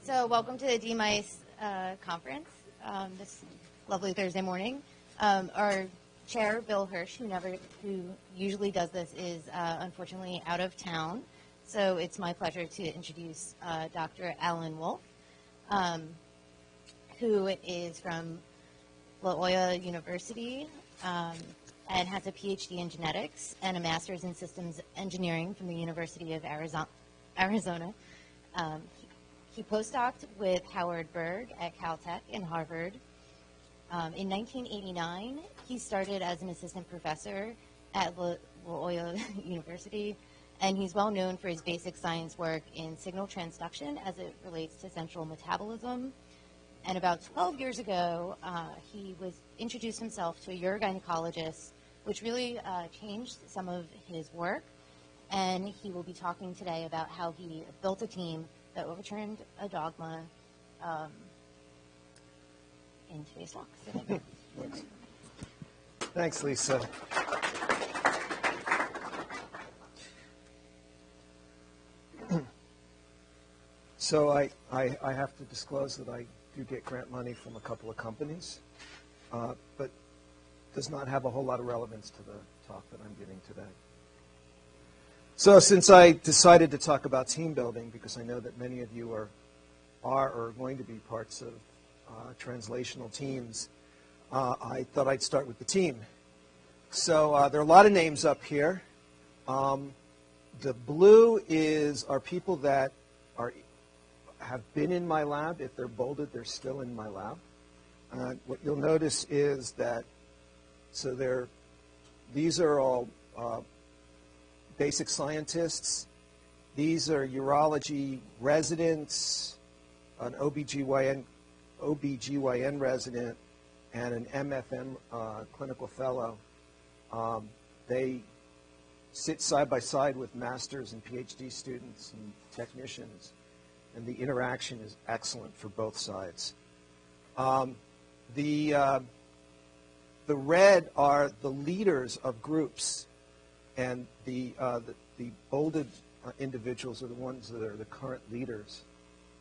So welcome to the DMICE conference this lovely Thursday morning. Our chair, Bill Hirsch, who usually does this, is unfortunately out of town. So it's my pleasure to introduce Dr. Alan Wolfe, who is from Loyola University and has a PhD in genetics and a master's in systems engineering from the University of Arizona. He postdoced with Howard Berg at Caltech and Harvard. In 1989, he started as an assistant professor at Loyola University, and he's well known for his basic science work in signal transduction as it relates to central metabolism. And about 12 years ago, he introduced himself to a urogynecologist, which really changed some of his work. And he will be talking today about how he built a team that overturned a dogma in today's talk. Thanks, Lisa. So I have to disclose that I do get grant money from a couple of companies, but does not have a whole lot of relevance to the talk that I'm giving today. So since I decided to talk about team building, because I know that many of you are or going to be parts of translational teams, I thought I'd start with the team. So there are a lot of names up here. The blue are people that have been in my lab. If they're bolded, they're still in my lab. What you'll notice is that, these are all basic scientists. These are urology residents, an OBGYN resident, and an MFM clinical fellow. They sit side by side with masters and PhD students and technicians, and the interaction is excellent for both sides. The red are the leaders of groups, and the bolded individuals are the ones that are the current leaders.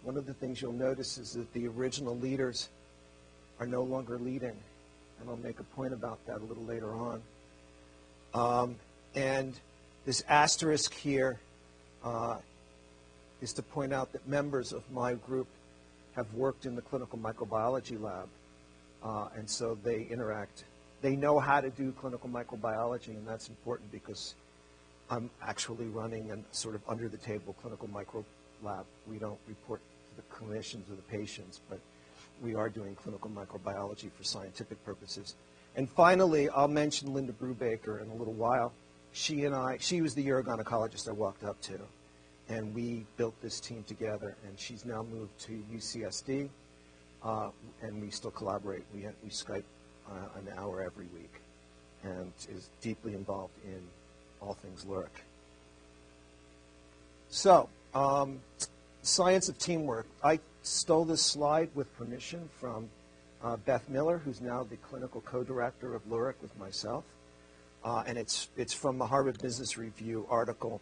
One of the things you'll notice is that the original leaders are no longer leading, and I'll make a point about that a little later on. And this asterisk here is to point out that members of my group have worked in the clinical microbiology lab, and so they interact. They know how to do clinical microbiology, and that's important because I'm actually running a sort of under-the-table clinical micro lab. We don't report to the clinicians or the patients, but we are doing clinical microbiology for scientific purposes. And finally, I'll mention Linda Brubaker in a little while. She was the urogynecologist I walked up to, and we built this team together, and she's now moved to UCSD, and we still collaborate. We Skype an hour every week, and is deeply involved in all things lyric. So, science of teamwork. I stole this slide with permission from Beth Miller, who's now the clinical co-director of Lyric with myself, and it's from the Harvard Business Review article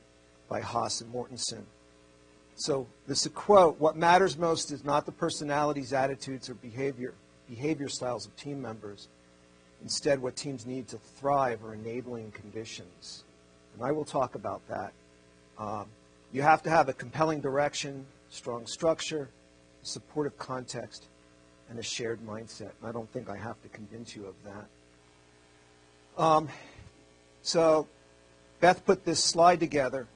by Haas and Mortensen. So this is a quote: "What matters most is not the personalities, attitudes, or behavior styles of team members. Instead, what teams need to thrive are enabling conditions." And I will talk about that. You have to have a compelling direction, strong structure, supportive context, and a shared mindset. And I don't think I have to convince you of that. So Beth put this slide together,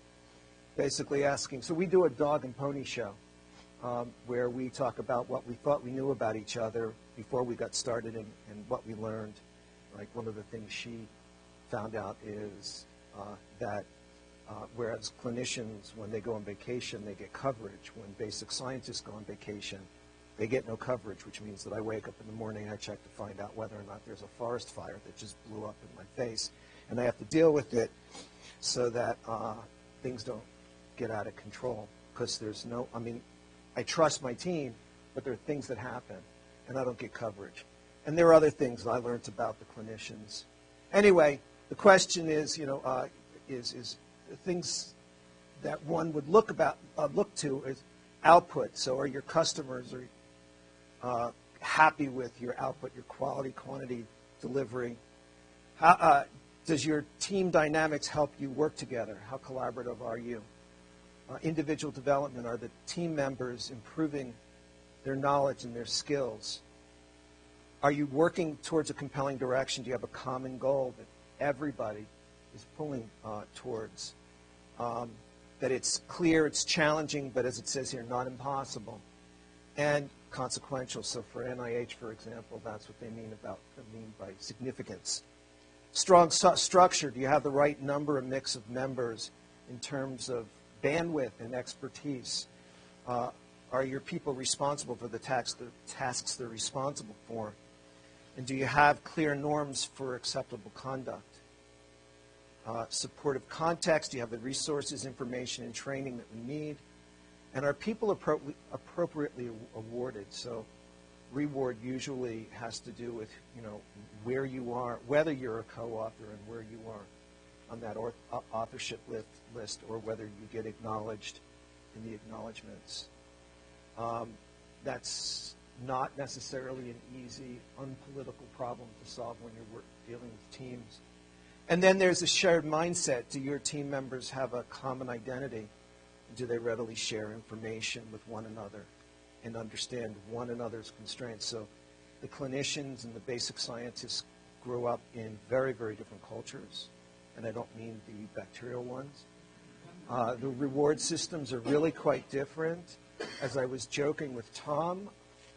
basically asking, so we do a dog and pony show where we talk about what we thought we knew about each other before we got started and what we learned. Like, one of the things she found out is that whereas clinicians, when they go on vacation, they get coverage. When basic scientists go on vacation, they get no coverage, which means that I wake up in the morning and I check to find out whether or not there's a forest fire that just blew up in my face. And I have to deal with it so that things don't get out of control. Because there's no, I trust my team, but there are things that happen, and I don't get coverage. And there are other things that I learned about the clinicians. Anyway, the question is, is things that one would look to Output. So are your customers happy with your output, your quality, quantity, delivery? Does your team dynamics help you work together? How collaborative are you? Individual development. Are the team members improving their knowledge and their skills? Are you working towards a compelling direction? Do you have a common goal that everybody is pulling towards? That it's clear, it's challenging, but as it says here, not impossible. And consequential. So for NIH, for example, that's what they mean by significance. Strong structure. Do you have the right number and mix of members in terms of bandwidth and expertise? Are your people responsible for the tasks they're responsible for? And do you have clear norms for acceptable conduct? Supportive context. Do you have the resources, information, and training that we need? And are people appropriately awarded? So reward usually has to do with, where you are, whether you're a co-author and where you are on that authorship list, or whether you get acknowledged in the acknowledgments. That's not necessarily an easy, unpolitical problem to solve when you're dealing with teams. And then there's a shared mindset. Do your team members have a common identity? Do they readily share information with one another and understand one another's constraints? So the clinicians and the basic scientists grow up in very, very different cultures, and I don't mean the bacterial ones. The reward systems are really quite different. As I was joking with Tom,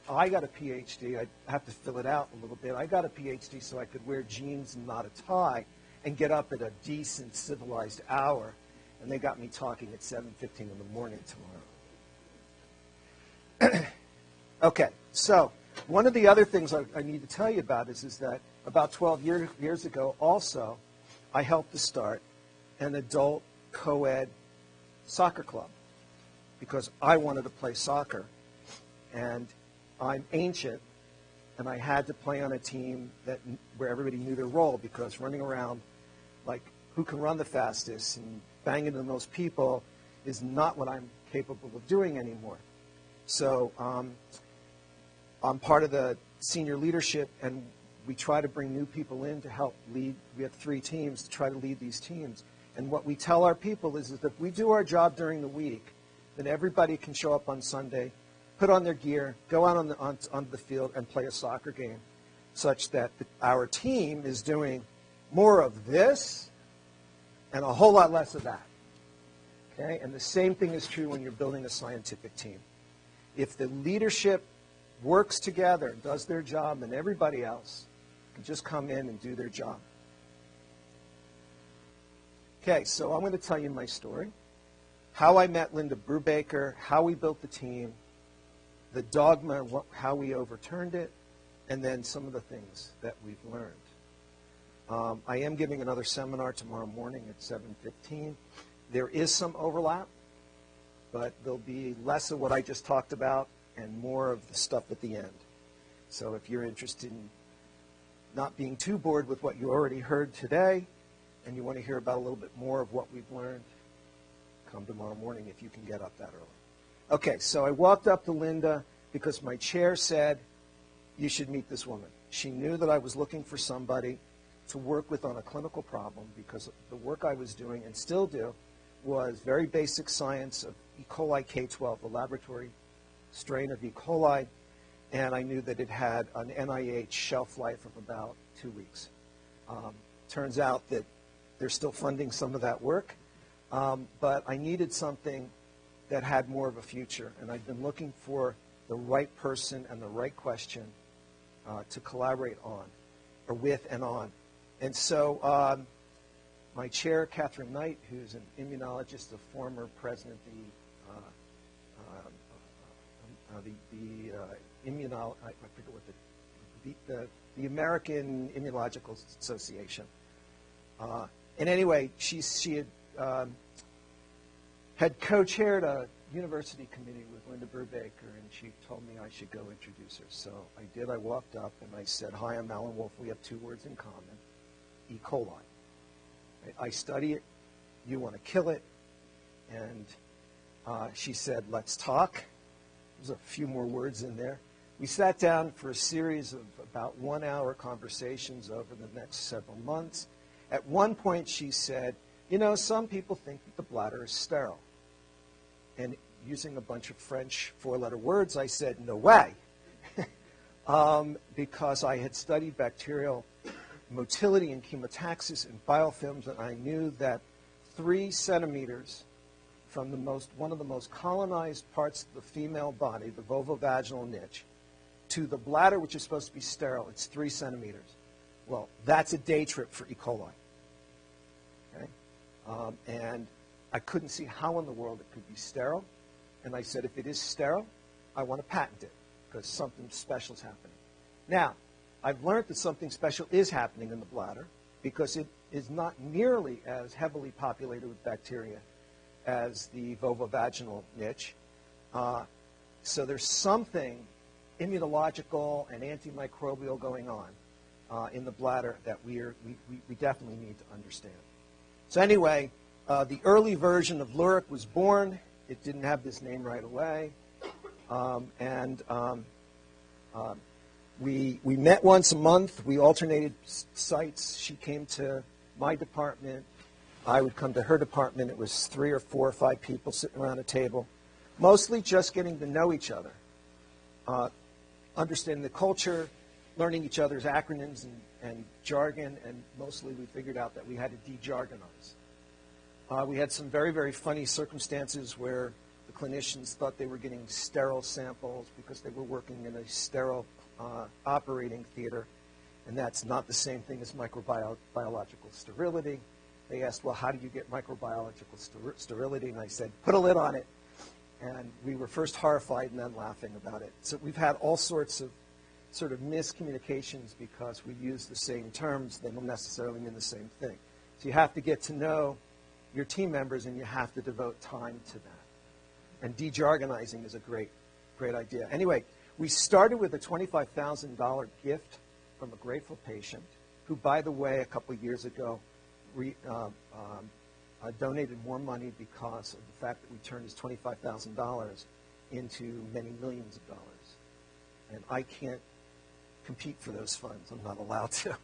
I got a PhD. I have to fill it out a little bit. I got a PhD so I could wear jeans and not a tie and get up at a decent, civilized hour. And they got me talking at 7:15 in the morning tomorrow. Okay, so one of the other things I need to tell you about is that about 12 years ago also, I helped to start an adult co-ed soccer club because I wanted to play soccer. And I'm ancient, and I had to play on a team where everybody knew their role, because running around like who can run the fastest and banging into those people is not what I'm capable of doing anymore. So I'm part of the senior leadership, and we try to bring new people in to help lead. We have 3 teams to try to lead these teams. And what we tell our people is that if we do our job during the week, then everybody can show up on Sunday, put on their gear, go out onto the field and play a soccer game, such that our team is doing more of this and a whole lot less of that. Okay? And the same thing is true when you're building a scientific team. If the leadership works together and does their job, then everybody else can just come in and do their job. Okay, so I'm going to tell you my story. How I met Linda Brubaker, how we built the team, the Dogma, how we overturned it, and then some of the things that we've learned. I am giving another seminar tomorrow morning at 7:15. There is some overlap, but there'll be less of what I just talked about and more of the stuff at the end. So if you're interested in not being too bored with what you already heard today, and you want to hear about a little bit more of what we've learned, come tomorrow morning if you can get up that early. Okay, so I walked up to Linda because my chair said, you should meet this woman. She knew that I was looking for somebody to work with on a clinical problem, because the work I was doing and still do was very basic science of E. coli K12, the laboratory strain of E. coli, and I knew that it had an NIH shelf life of about 2 weeks. Turns out that they're still funding some of that work, but I needed something that had more of a future, and I've been looking for the right person and the right question to collaborate on, or with and on. And so my chair, Catherine Knight, who's an immunologist, a former president of the American Immunological Association. And anyway, she had co-chaired a university committee with Linda Brubaker, and she told me I should go introduce her. So I did. I walked up and I said, hi, I'm Alan Wolfe. We have 2 words in common, E. coli. I study it. You want to kill it. And she said, let's talk. There's a few more words in there. We sat down for a series of about 1-hour conversations over the next several months. At one point, she said, you know, some people think that the bladder is sterile. And using a bunch of French four-letter words, I said, no way. Because I had studied bacterial motility and chemotaxis in biofilms, and I knew that 3 centimeters from one of the most colonized parts of the female body, the vulvovaginal niche, to the bladder, which is supposed to be sterile, it's 3 centimeters. Well, that's a day trip for E. coli. Okay? And I couldn't see how in the world it could be sterile. And I said, if it is sterile, I want to patent it, because something special is happening. Now, I've learned that something special is happening in the bladder, because it is not nearly as heavily populated with bacteria as the vulvovaginal niche. So there's something immunological and antimicrobial going on in the bladder that we definitely need to understand. So anyway, the early version of Luric was born. It didn't have this name right away. We met once a month. We alternated sites. She came to my department. I would come to her department. It was 3 or 4 or 5 people sitting around a table, mostly just getting to know each other, understanding the culture, learning each other's acronyms and jargon, and mostly we figured out that we had to de-jargonize. We had some very, very funny circumstances where the clinicians thought they were getting sterile samples because they were working in a sterile operating theater, and that's not the same thing as microbiological sterility. They asked, well, how do you get microbiological sterility? And I said, put a lid on it. And we were first horrified and then laughing about it. So we've had all sorts of sort of miscommunications because we use the same terms. They don't necessarily mean the same thing. So you have to get to know your team members, and you have to devote time to that. And de-jargonizing is a great idea. Anyway, we started with a $25,000 gift from a grateful patient who, by the way, a couple of years ago, donated more money because of the fact that we turned his $25,000 into many millions of dollars. And I can't compete for those funds. I'm not allowed to.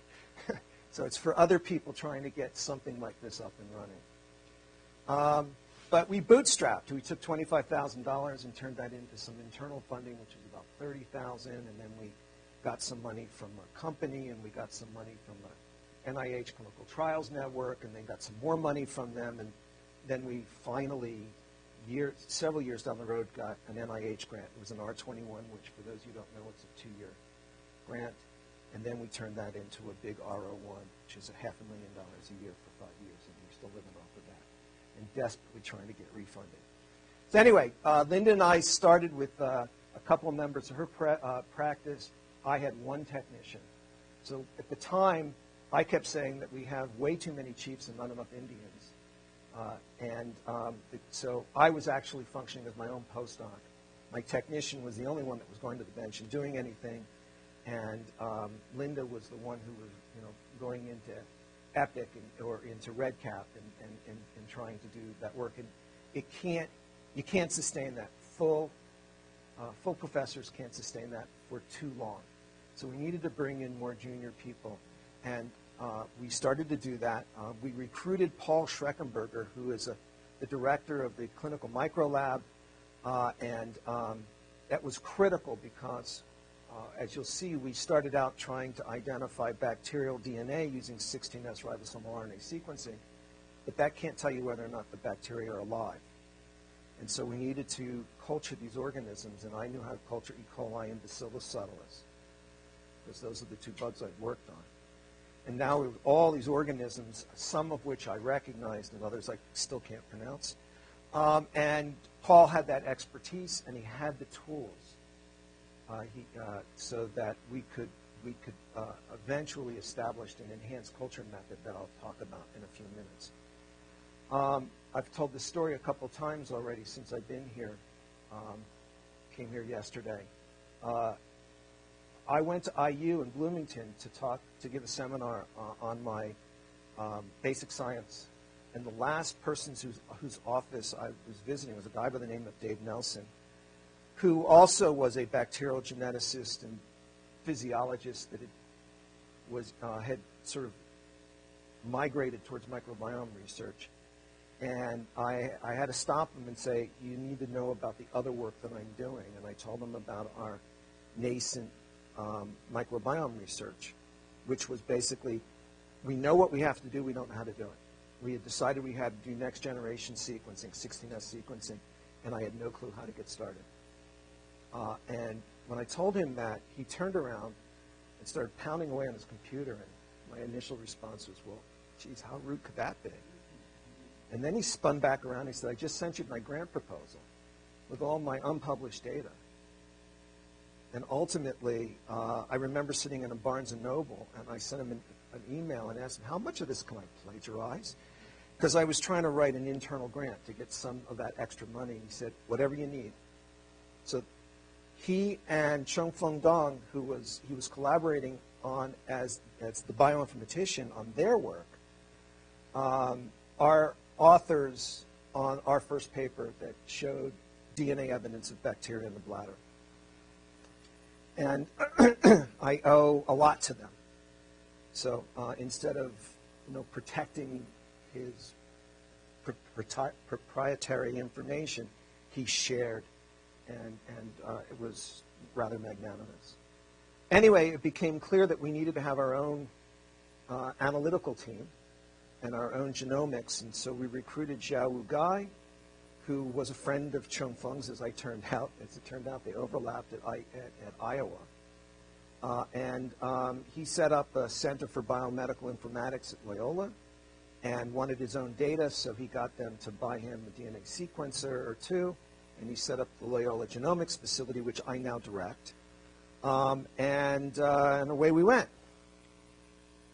So it's for other people trying to get something like this up and running. But we bootstrapped. We took $25,000 and turned that into some internal funding, which was about $30,000, and then we got some money from a company, and we got some money from the NIH Clinical Trials Network, and they got some more money from them, and then we finally, several years down the road, got an NIH grant. It was an R21, which, for those of you who don't know, it's a 2-year grant, and then we turned that into a big R01, which is $500,000 a year for 5 years, and we're still living off of that and desperately trying to get refunded. So anyway, Linda and I started with a couple of members of her practice. I had 1 technician. So at the time, I kept saying that we have way too many chiefs and not enough Indians. So I was actually functioning as my own postdoc. My technician was the only one that was going to the bench and doing anything. And Linda was the one who was, going into EPIC or into REDCap and trying to do that work. And you can't sustain that. Full professors can't sustain that for too long. So we needed to bring in more junior people. And we started to do that. We recruited Paul Schreckenberger, who is the director of the clinical micro lab, and that was critical because, as you'll see, we started out trying to identify bacterial DNA using 16S ribosomal RNA sequencing, but that can't tell you whether or not the bacteria are alive. And so we needed to culture these organisms, and I knew how to culture E. coli and Bacillus subtilis, because those are the 2 bugs I've worked on. And now with all these organisms, some of which I recognized and others I still can't pronounce. And Paul had that expertise, and he had the tools so that we could eventually establish an enhanced culture method that I'll talk about in a few minutes. I've told this story a couple times already since I've been here. Came here yesterday. I went to IU in Bloomington to give a seminar on my basic science, and the last person whose office I was visiting was a guy by the name of Dave Nelson, who also was a bacterial geneticist and physiologist that had sort of migrated towards microbiome research. And I had to stop him and say, you need to know about the other work that I'm doing. And I told him about our nascent microbiome research, which was basically, we know what we have to do, we don't know how to do it. We had decided we had to do next generation sequencing, 16S sequencing, and I had no clue how to get started. And when I told him that, he turned around and started pounding away on his computer, and my initial response was, well, geez, how rude could that be? And then he spun back around and he said, I just sent you my grant proposal with all my unpublished data. And ultimately, I remember sitting in a Barnes & Noble, and I sent him an email and asked him, how much of this can I plagiarize? Because I was trying to write an internal grant to get some of that extra money. And he said, whatever you need. So he and Cheng-Feng Dong, he was collaborating on as the bioinformatician on their work, are authors on our first paper that showed DNA evidence of bacteria in the bladder. And I owe a lot to them. So instead of protecting his proprietary information, he shared, and it was rather magnanimous. Anyway, it became clear that we needed to have our own analytical team and our own genomics, and so we recruited Xiaowu Gai, who was a friend of Cheng-Feng's, as it turned out. They overlapped at Iowa. And he set up a Center for Biomedical Informatics at Loyola and wanted his own data, so he got them to buy him a DNA sequencer or two, and he set up the Loyola Genomics facility, which I now direct. And away we went.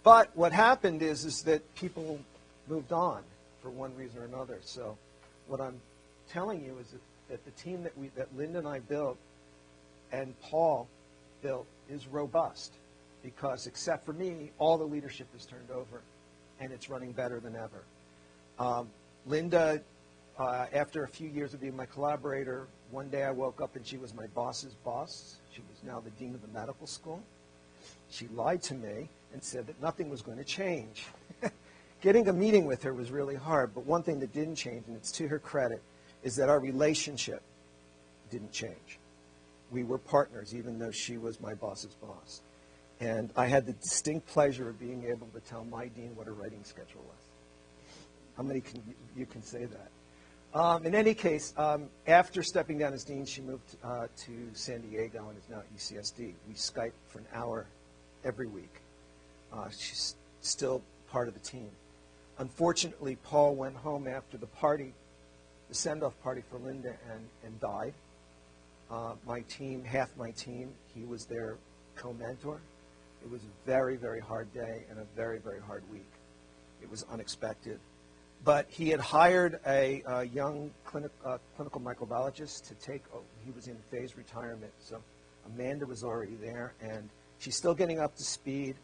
But what happened is that people moved on for one reason or another. So what I'm telling you is that the team that Linda and I built and Paul built is robust, because except for me, all the leadership is turned over, and it's running better than ever. Linda, after a few years of being my collaborator, one day I woke up and she was my boss's boss. She was now the dean of the medical school. She lied to me and said that nothing was going to change. Getting a meeting with her was really hard, but one thing that didn't change, and it's to her credit, is that our relationship didn't change. We were partners, even though she was my boss's boss. And I had the distinct pleasure of being able to tell my dean what her writing schedule was. How many you can say that? In any case, after stepping down as dean, she moved to San Diego and is now at UCSD. We Skype for an hour every week. She's still part of the team. Unfortunately, Paul went home after the party, the send-off party for Linda, and died. My team, half my team, he was their co-mentor. It was a very, very hard day and a very, very hard week. It was unexpected. But he had hired a young clinical microbiologist to take over. He was in phased retirement, so Amanda was already there, and she's still getting up to speed,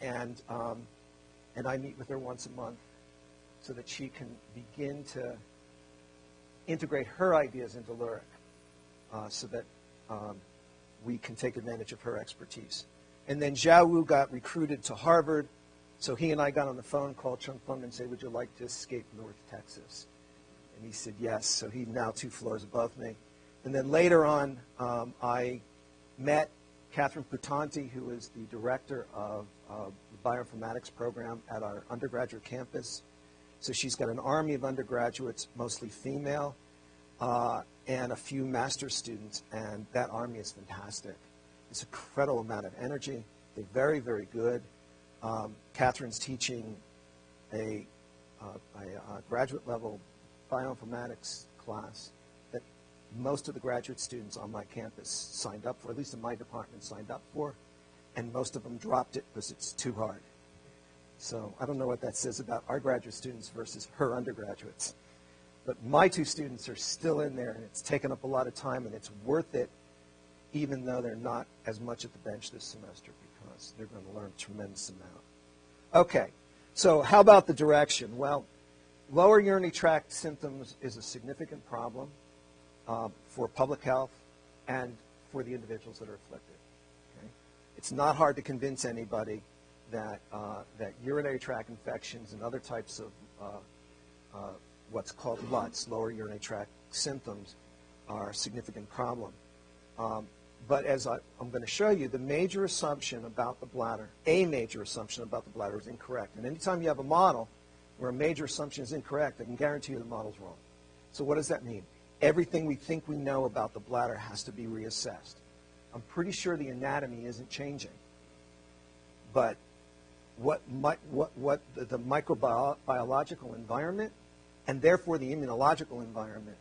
and I meet with her once a month so that she can begin to integrate her ideas into Lyric, so that we can take advantage of her expertise. And then Xiaowu got recruited to Harvard, so he and I got on the phone, called Cheng-Feng and said, would you like to escape North Texas? And he said yes, so he's now 2 floors above me. And then later on, I met Catherine Putanti, who is the director of the bioinformatics program at our undergraduate campus. So she's got an army of undergraduates, mostly female, and a few master's students, and that army is fantastic. It's an incredible amount of energy. They're very, very good. Catherine's teaching a graduate level bioinformatics class that most of the graduate students on my campus signed up for, at least in my department signed up for, and most of them dropped it because it's too hard. So I don't know what that says about our graduate students versus her undergraduates. But my 2 students are still in there, and it's taken up a lot of time, and it's worth it, even though they're not as much at the bench this semester, because they're going to learn a tremendous amount. Okay, so how about the direction? Well, lower urinary tract symptoms is a significant problem for public health, and for the individuals that are afflicted. Okay? It's not hard to convince anybody that, that urinary tract infections and other types of what's called LUTs, lower urinary tract symptoms, are a significant problem. But as I'm going to show you, the major assumption about the bladder, a major assumption about the bladder is incorrect. And anytime you have a model where a major assumption is incorrect, I can guarantee you the model's wrong. So what does that mean? Everything we think we know about the bladder has to be reassessed. I'm pretty sure the anatomy isn't changing. But what the microbiological environment and therefore the immunological environment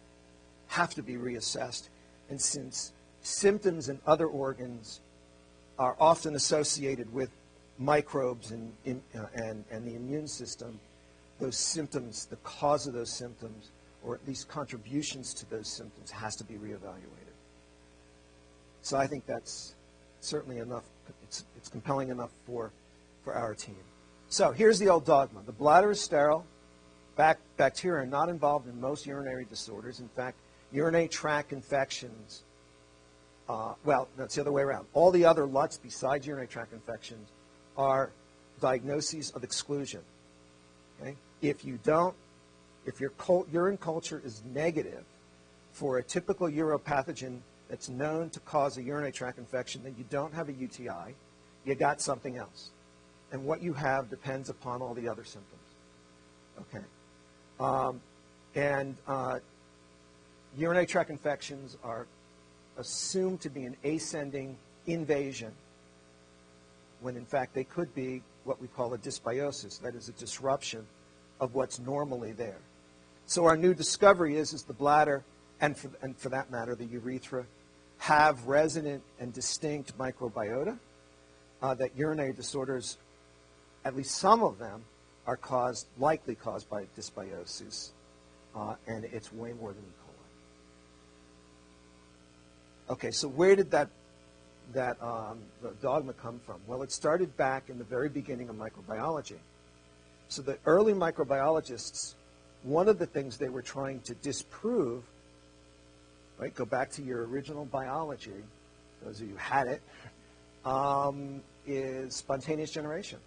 have to be reassessed. And since symptoms in other organs are often associated with microbes and the immune system, those symptoms, the cause of those symptoms, or at least contributions to those symptoms, has to be reevaluated. So I think that's certainly enough. It's compelling enough for our team. So here's the old dogma. The bladder is sterile. Bacteria are not involved in most urinary disorders. In fact, urinary tract infections, well, that's the other way around. All the other LUTs besides urinary tract infections are diagnoses of exclusion. Okay? If your urine culture is negative for a typical uropathogen that's known to cause a urinary tract infection, then you don't have a UTI. You got something else. And what you have depends upon all the other symptoms. Okay. Urinary tract infections are assumed to be an ascending invasion when in fact they could be what we call a dysbiosis, that is a disruption of what's normally there. So our new discovery is the bladder, and for that matter the urethra, have resident and distinct microbiota, that urinary disorders, at least some of them, are likely caused by dysbiosis, and it's way more than E. coli. Okay, so where did the dogma come from? Well, it started back in the very beginning of microbiology. So the early microbiologists, one of the things they were trying to disprove, right, go back to your original biology, those of you who had it, is spontaneous generation.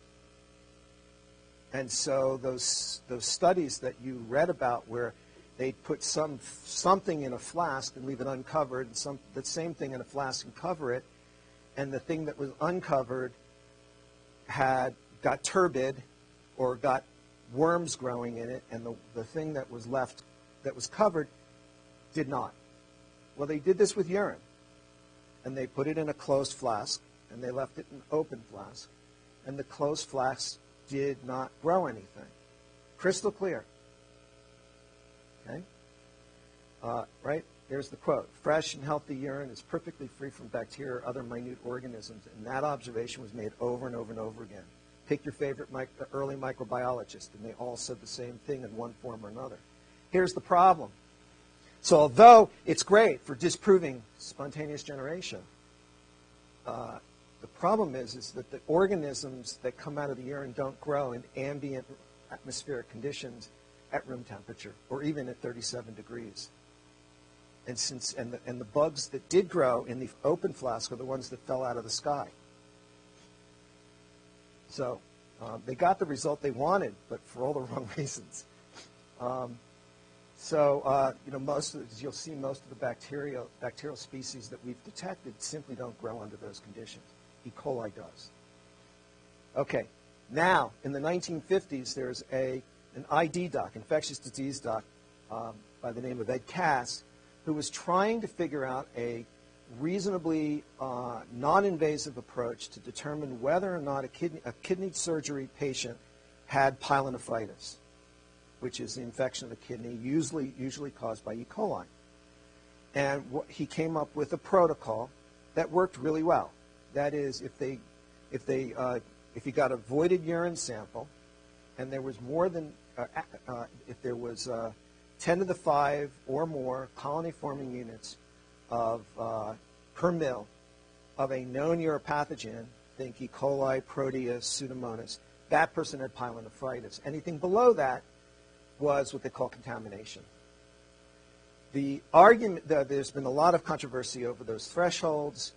And so those studies that you read about where they put something in a flask and leave it uncovered, and the same thing in a flask and cover it, and the thing that was uncovered got turbid or got worms growing in it, and the thing that was left, that was covered, did not. Well, they did this with urine, and they put it in a closed flask, and they left it in an open flask, and the closed flask did not grow anything. Crystal clear. Okay? Right? There's the quote. Fresh and healthy urine is perfectly free from bacteria or other minute organisms, and that observation was made over and over and over again. Pick your favorite early microbiologist, and they all said the same thing in one form or another. Here's the problem. So although it's great for disproving spontaneous generation, the problem is that the organisms that come out of the urine don't grow in ambient atmospheric conditions at room temperature or even at 37 degrees. And the bugs that did grow in the open flask are the ones that fell out of the sky. So they got the result they wanted, but for all the wrong reasons. As you'll see, most of the bacterial species that we've detected simply don't grow under those conditions. E. coli does. Okay, now in the 1950s, there's an ID doc, infectious disease doc, by the name of Ed Cass, who was trying to figure out a reasonably non-invasive approach to determine whether or not a kidney surgery patient had pyelonephritis, which is the infection of the kidney, usually caused by E. coli. And he came up with a protocol that worked really well. That is, if you got a voided urine sample, and there was more than, if there was 10 to the 5 or more colony-forming units of per mil of a known uropathogen, think E. coli, Proteus, Pseudomonas, that person had pyelonephritis. Anything below that was what they call contamination. The argument, there's been a lot of controversy over those thresholds.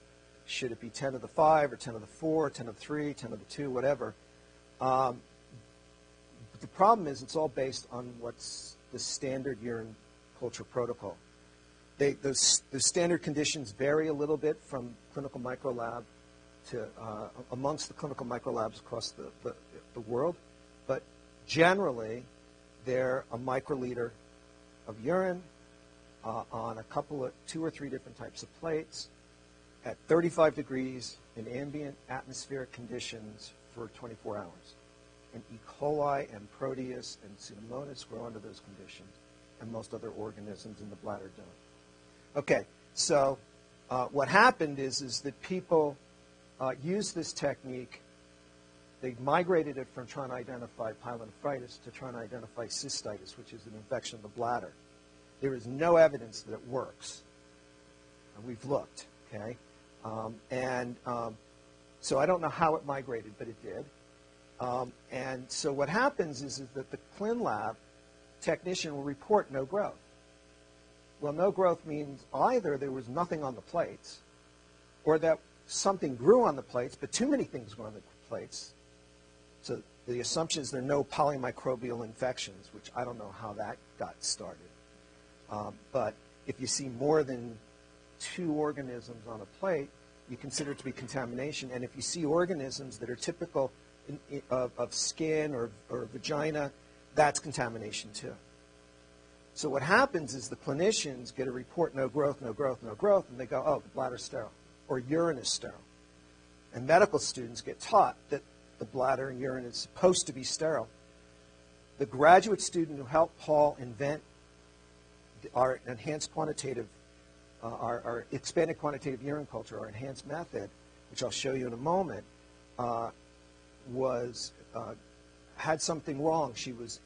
Should it be 10 to the 5 or 10 to the 4, 10 to the 3, 10 to the 2, whatever? But the problem is it's all based on what's the standard urine culture protocol. Those standard conditions vary a little bit from clinical microlab to amongst the clinical microlabs across the world, but generally they're a microliter of urine on a couple of 2 or 3 different types of plates at 35 degrees in ambient atmospheric conditions for 24 hours. And E. coli and Proteus and Pseudomonas grow under those conditions, and most other organisms in the bladder don't. Okay, so what happened is that people used this technique. They migrated it from trying to identify pyelonephritis to trying to identify cystitis, which is an infection of the bladder. There is no evidence that it works. We've looked, okay? So I don't know how it migrated, but it did. And so what happens is that the clin lab technician will report no growth. Well, no growth means either there was nothing on the plates or that something grew on the plates, but too many things grew on the plates. So the assumption is there are no polymicrobial infections, which I don't know how that got started. But if you see more than 2 organisms on a plate, you consider it to be contamination. And if you see organisms that are typical of skin or vagina, that's contamination too. So what happens is the clinicians get a report, no growth, no growth, no growth, and they go, oh, the bladder's sterile, or urine is sterile. And medical students get taught that the bladder and urine is supposed to be sterile. The graduate student who helped Paul invent our enhanced quantitative, our expanded quantitative urine culture, our enhanced method, which I'll show you in a moment, had something wrong. She was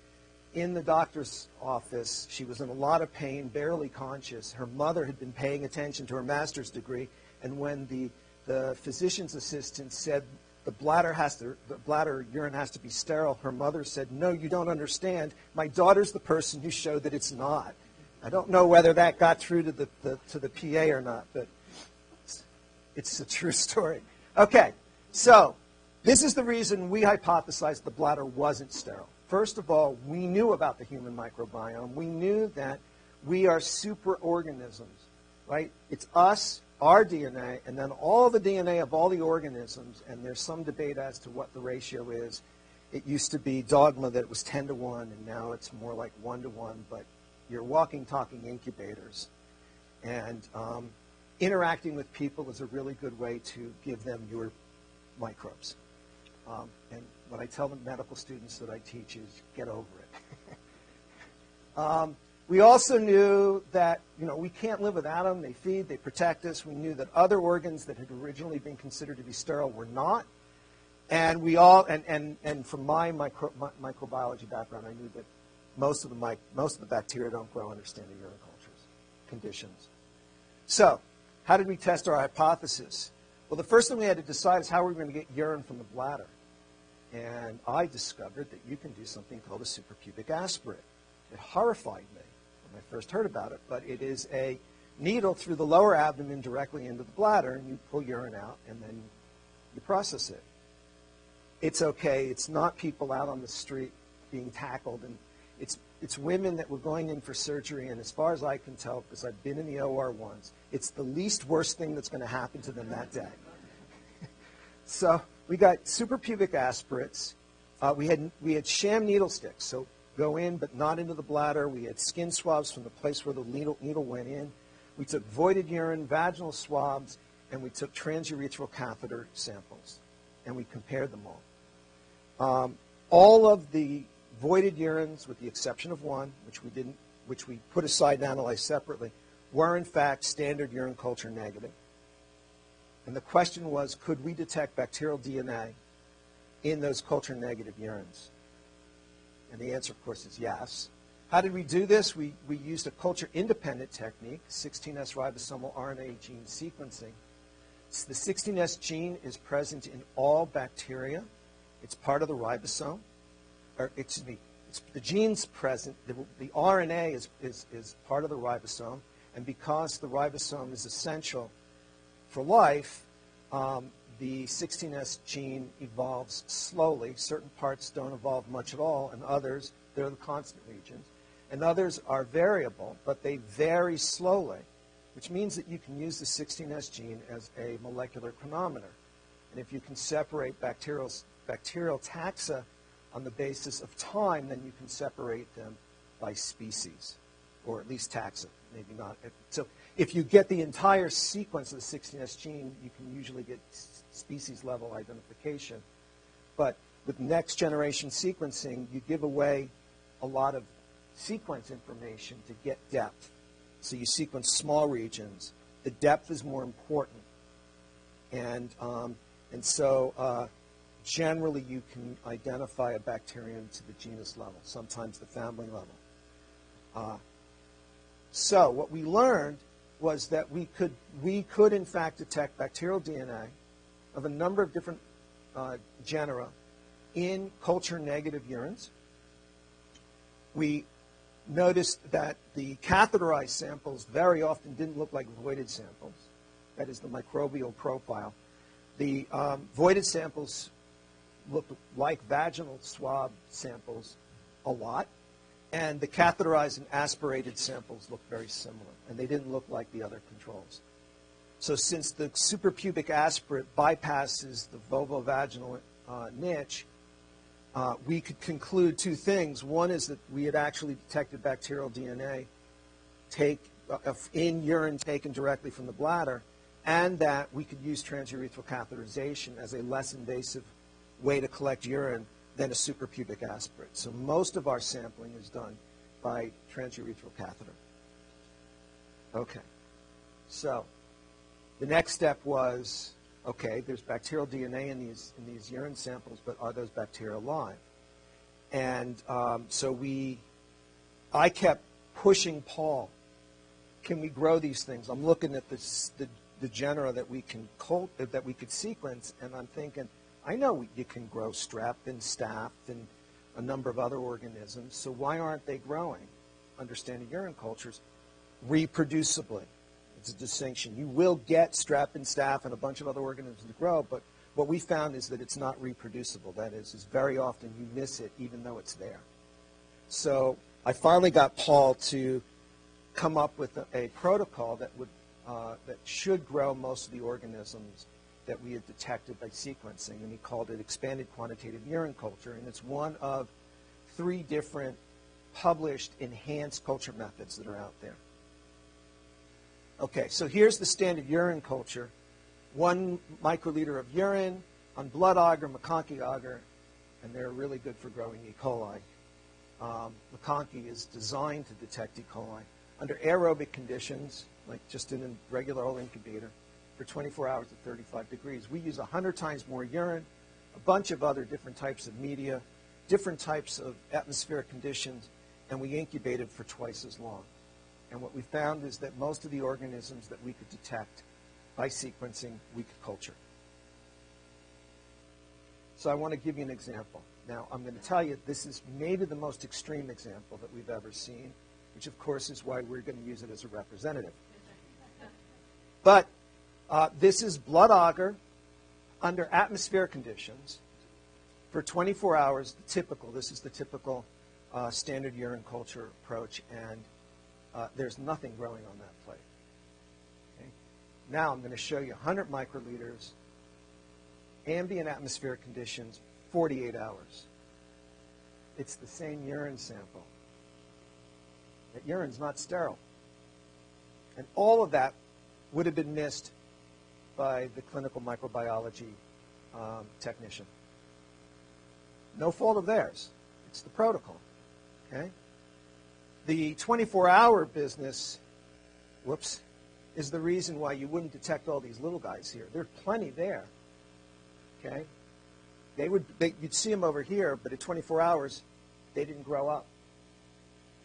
in the doctor's office. She was in a lot of pain, barely conscious. Her mother had been paying attention to her master's degree, and when the physician's assistant said the bladder urine has to be sterile, her mother said, no, you don't understand. My daughter's the person who showed that it's not. I don't know whether that got through to the PA or not, but it's a true story. Okay, so this is the reason we hypothesized the bladder wasn't sterile. First of all, we knew about the human microbiome. We knew that we are superorganisms, right? It's us, our DNA, and then all the DNA of all the organisms, and there's some debate as to what the ratio is. It used to be dogma that it was 10 to 1, and now it's more like 1 to 1, but you're walking, talking incubators. And interacting with people is a really good way to give them your microbes. And what I tell the medical students that I teach is get over it. We also knew that, we can't live without them. They feed, they protect us. We knew that other organs that had originally been considered to be sterile were not. And we all, and from my microbiology background, I knew that most of the bacteria don't grow under standard urine cultures conditions. So, how did we test our hypothesis? Well, the first thing we had to decide is how we were going to get urine from the bladder. And I discovered that you can do something called a suprapubic aspirate. It horrified me when I first heard about it, but it is a needle through the lower abdomen directly into the bladder, and you pull urine out, and then you process it. It's okay. It's not people out on the street being tackled, and it's women that were going in for surgery, and as far as I can tell, because I've been in the OR once, it's the least worst thing that's going to happen to them that day. So we got suprapubic aspirates. We had sham needle sticks, so go in but not into the bladder. We had skin swabs from the place where the needle went in. We took voided urine, vaginal swabs, and we took transurethral catheter samples, and we compared them all. All of the voided urines, with the exception of one, which we put aside and analyzed separately, were in fact standard urine culture negative. And the question was, could we detect bacterial DNA in those culture negative urines? And the answer, of course, is yes. How did we do this? We used a culture independent technique, 16S ribosomal RNA gene sequencing. So the 16S gene is present in all bacteria. It's part of the ribosome. It's the gene's present, the RNA is part of the ribosome, and because the ribosome is essential for life, the 16S gene evolves slowly. Certain parts don't evolve much at all, and others, they're the constant regions. And others are variable, but they vary slowly, which means that you can use the 16S gene as a molecular chronometer. And if you can separate bacterial taxa on the basis of time, then you can separate them by species, or at least taxa, maybe not. So if you get the entire sequence of the 16S gene, you can usually get species-level identification. But with next-generation sequencing, you give away a lot of sequence information to get depth. So you sequence small regions. The depth is more important. And so generally you can identify a bacterium to the genus level, sometimes the family level. So what we learned was that we could in fact detect bacterial DNA of a number of different genera in culture-negative urines. We noticed that the catheterized samples very often didn't look like voided samples. That is the microbial profile. The voided samples looked like vaginal swab samples a lot, and the catheterized and aspirated samples looked very similar, and they didn't look like the other controls. So since the suprapubic aspirate bypasses the vulvovaginal niche, we could conclude two things. One is that we had actually detected bacterial DNA in urine taken directly from the bladder, and that we could use transurethral catheterization as a less invasive way to collect urine than a suprapubic aspirate. So most of our sampling is done by transurethral catheter. Okay. So the next step was, okay, there's bacterial DNA in these urine samples, but are those bacteria alive? And so I kept pushing Paul. Can we grow these things? I'm looking at the genera that we could sequence, and I'm thinking, I know you can grow strep and staph and a number of other organisms, so why aren't they growing? Understanding urine cultures reproducibly. It's a distinction. You will get strep and staph and a bunch of other organisms to grow, but what we found is that it's not reproducible. That is very often you miss it even though it's there. So I finally got Paul to come up with a protocol that should grow most of the organisms that we had detected by sequencing, and he called it expanded quantitative urine culture, and it's one of 3 different published enhanced culture methods that are out there. Okay, so here's the standard urine culture. 1 microliter of urine on blood agar, McConkey agar, and they're really good for growing E. coli. McConkey is designed to detect E. coli under aerobic conditions, like just in a regular old incubator, for 24 hours at 35 degrees. We use 100 times more urine, a bunch of other different types of media, different types of atmospheric conditions, and we incubate it for twice as long. And what we found is that most of the organisms that we could detect by sequencing, we could culture. So I want to give you an example. Now, I'm going to tell you this is maybe the most extreme example that we've ever seen, which of course is why we're going to use it as a representative. But this is blood agar under atmospheric conditions for 24 hours. This is the typical standard urine culture approach, and there's nothing growing on that plate. Okay? Now I'm going to show you 100 microliters, ambient atmospheric conditions, 48 hours. It's the same urine sample. That urine's not sterile. And all of that would have been missed by the clinical microbiology technician. No fault of theirs. It's the protocol. Okay? The 24-hour business, is the reason why you wouldn't detect all these little guys here. There's plenty there. Okay? You'd see them over here, but at 24 hours, they didn't grow up.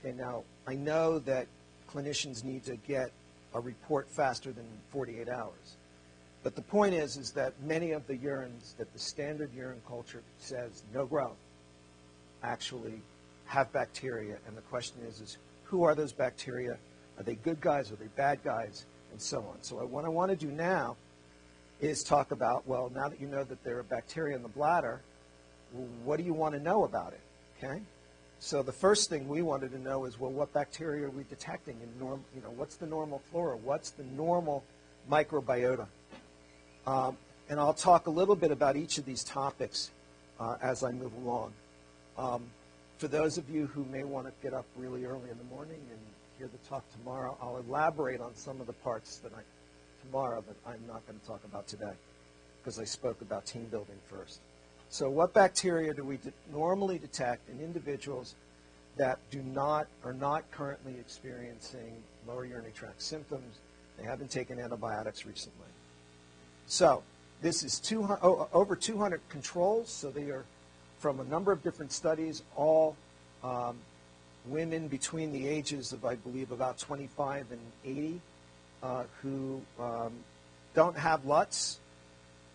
Okay, now, I know that clinicians need to get a report faster than 48 hours. But the point is that many of the urines that the standard urine culture says no growth actually have bacteria, and the question is who are those bacteria? Are they good guys? Are they bad guys? And so on. So what I want to do now is talk about, well, now that you know that there are bacteria in the bladder, well, what do you want to know about it? Okay? So the first thing we wanted to know is, well, what bacteria are we detecting in what's the normal flora? What's the normal microbiota? And I'll talk a little bit about each of these topics as I move along. For those of you who may want to get up really early in the morning and hear the talk tomorrow, I'll elaborate on some of the parts tomorrow that I'm not going to talk about today because I spoke about team building first. So what bacteria do we normally detect in individuals that are not currently experiencing lower urinary tract symptoms? They haven't taken antibiotics recently. So this is over 200 controls, so they are from a number of different studies, all women between the ages of, I believe, about 25 and 80 who don't have LUTs,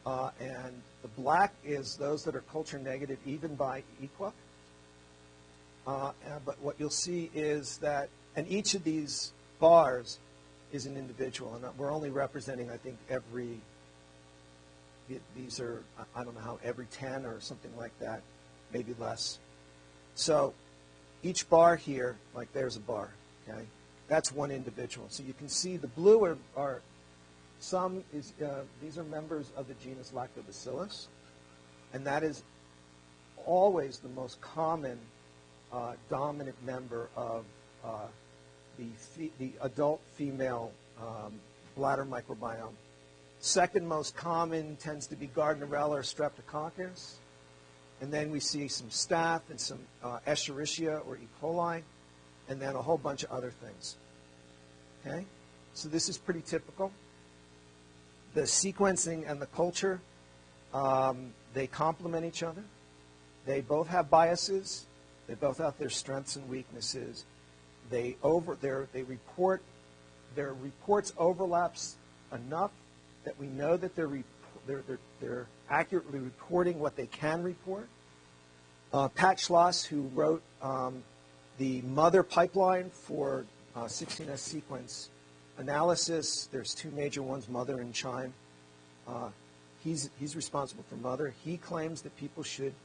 and the black is those that are culture negative even by EQUA. But what you'll see is that, and each of these bars is an individual, and we're only representing, I think, these are, I don't know how, every 10 or something like that, maybe less. So each bar here, like there's a bar, okay? That's one individual. So you can see the blue are these are members of the genus Lactobacillus, and that is always the most common dominant member of the adult female bladder microbiome. Second most common tends to be Gardnerella or Streptococcus. And then we see some staph and some Escherichia or E. coli, and then a whole bunch of other things. Okay? So this is pretty typical. The sequencing and the culture, they complement each other. They both have biases. They both have their strengths and weaknesses. Their reports overlaps enough that we know that they're accurately reporting what they can report. Pat Schloss, who wrote the mother pipeline for 16S sequence analysis, there's two major ones, mother and CHIME. He's responsible for mother. He claims that people should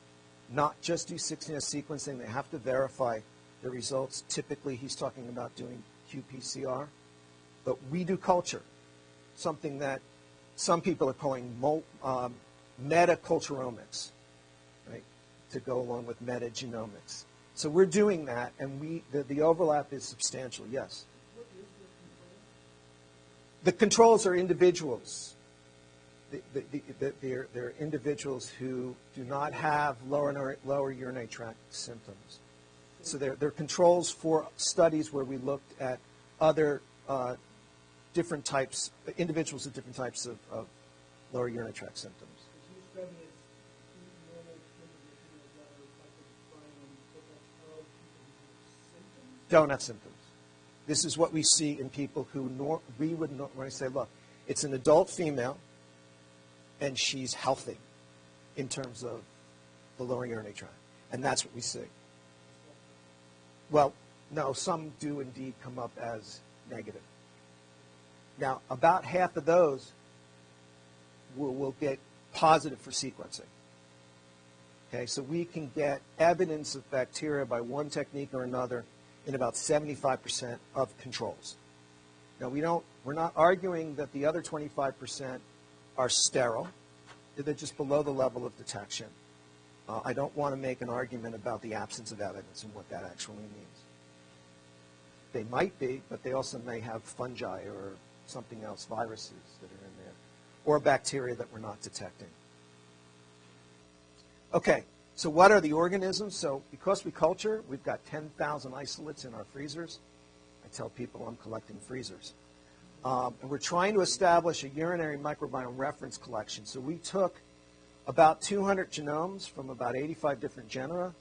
not just do 16S sequencing, they have to verify the results. Typically, he's talking about doing qPCR. But we do culture, something that some people are calling metaculturomics, right, to go along with metagenomics. So we're doing that, and the overlap is substantial, yes. The controls are individuals. They're individuals who do not have lower urinary tract symptoms. So they're controls for studies where we looked at other different types, individuals with different types of lower urinary tract symptoms. Don't have symptoms. This is what we see in people who when I say, look, it's an adult female, and she's healthy in terms of the lower urinary tract. And that's what we see. Well, no, some do indeed come up as negative. Now, about half of those will get positive for sequencing. Okay, so we can get evidence of bacteria by one technique or another in about 75% of controls. Now, we're not arguing that the other 25% are sterile. They're just below the level of detection. I don't want to make an argument about the absence of evidence and what that actually means. They might be, but they also may have fungi or something else, viruses that are in there, or bacteria that we're not detecting. Okay, so what are the organisms? So because we culture, we've got 10,000 isolates in our freezers. I tell people I'm collecting freezers. And we're trying to establish a urinary microbiome reference collection. So we took about 200 genomes from about 85 different genera,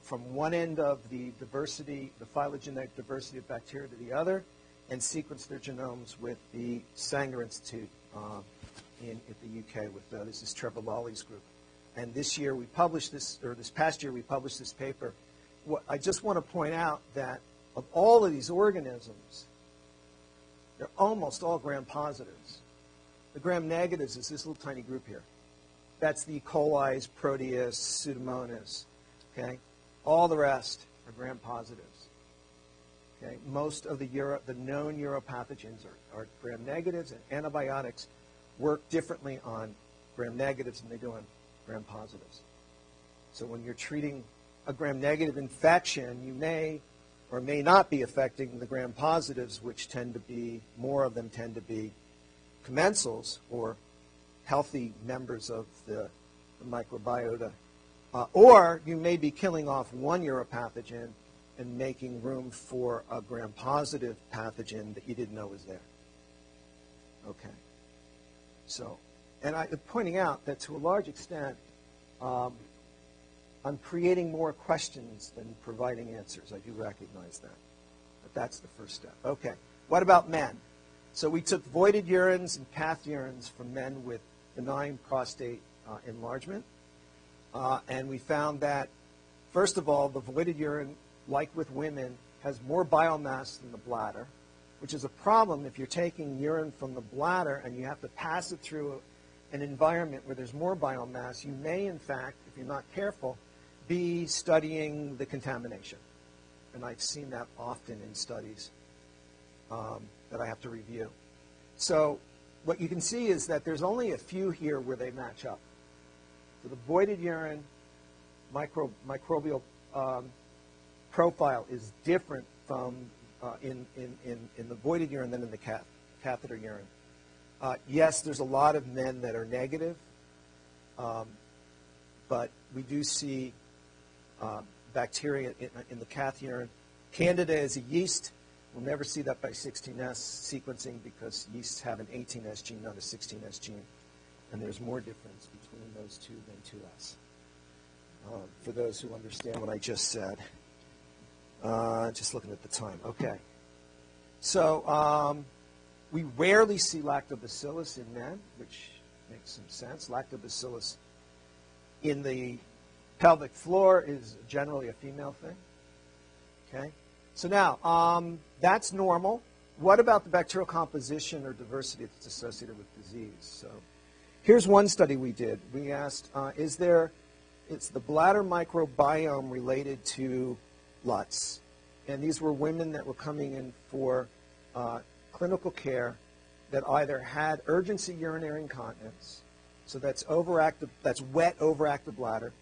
from one end of the diversity, the phylogenetic diversity of bacteria to the other, and sequenced their genomes with the Sanger Institute in the UK with this is Trevor Lawley's group. And this year we published this, or this past year we published this paper I just want to point out that of all of these organisms, they're almost all gram-positives. The gram-negatives is this little tiny group here. That's the E. coli's, Proteus, Pseudomonas. Okay? All the rest are gram-positives. Okay? Most of the known uropathogens are gram-negatives, and antibiotics work differently on gram-negatives than they do on gram-positives. So when you're treating a gram-negative infection, you may or may not be affecting the gram-positives, which tend to be, more of them tend to be commensals, or healthy members of the microbiota. Or you may be killing off one uropathogen and making room for a gram-positive pathogen that you didn't know was there. Okay. So, and I'm pointing out that to a large extent, I'm creating more questions than providing answers. I do recognize that. But that's the first step. Okay. What about men? So we took voided urines and cath urines from men with benign prostate enlargement. And we found that, first of all, the voided urine, like with women, has more biomass than the bladder, which is a problem if you're taking urine from the bladder and you have to pass it through an environment where there's more biomass. You may, in fact, if you're not careful, be studying the contamination. And I've seen that often in studies that I have to review. So what you can see is that there's only a few here where they match up. So the voided urine microbial profile is different from in the voided urine than in the catheter urine. Yes, there's a lot of men that are negative, but we do see bacteria in the cath urine. Candida is a yeast. We'll never see that by 16S sequencing because yeasts have an 18S gene, not a 16S gene. And there's more difference between those two than 2S. For those who understand what I just said. Just looking at the time. Okay. So we rarely see lactobacillus in men, which makes some sense. Lactobacillus in the pelvic floor is generally a female thing. Okay. So now, that's normal. What about the bacterial composition or diversity that's associated with disease? So here's one study we did. We asked, is the bladder microbiome related to LUTs? And these were women that were coming in for clinical care that either had urgency urinary incontinence, so that's overactive, that's wet overactive bladder,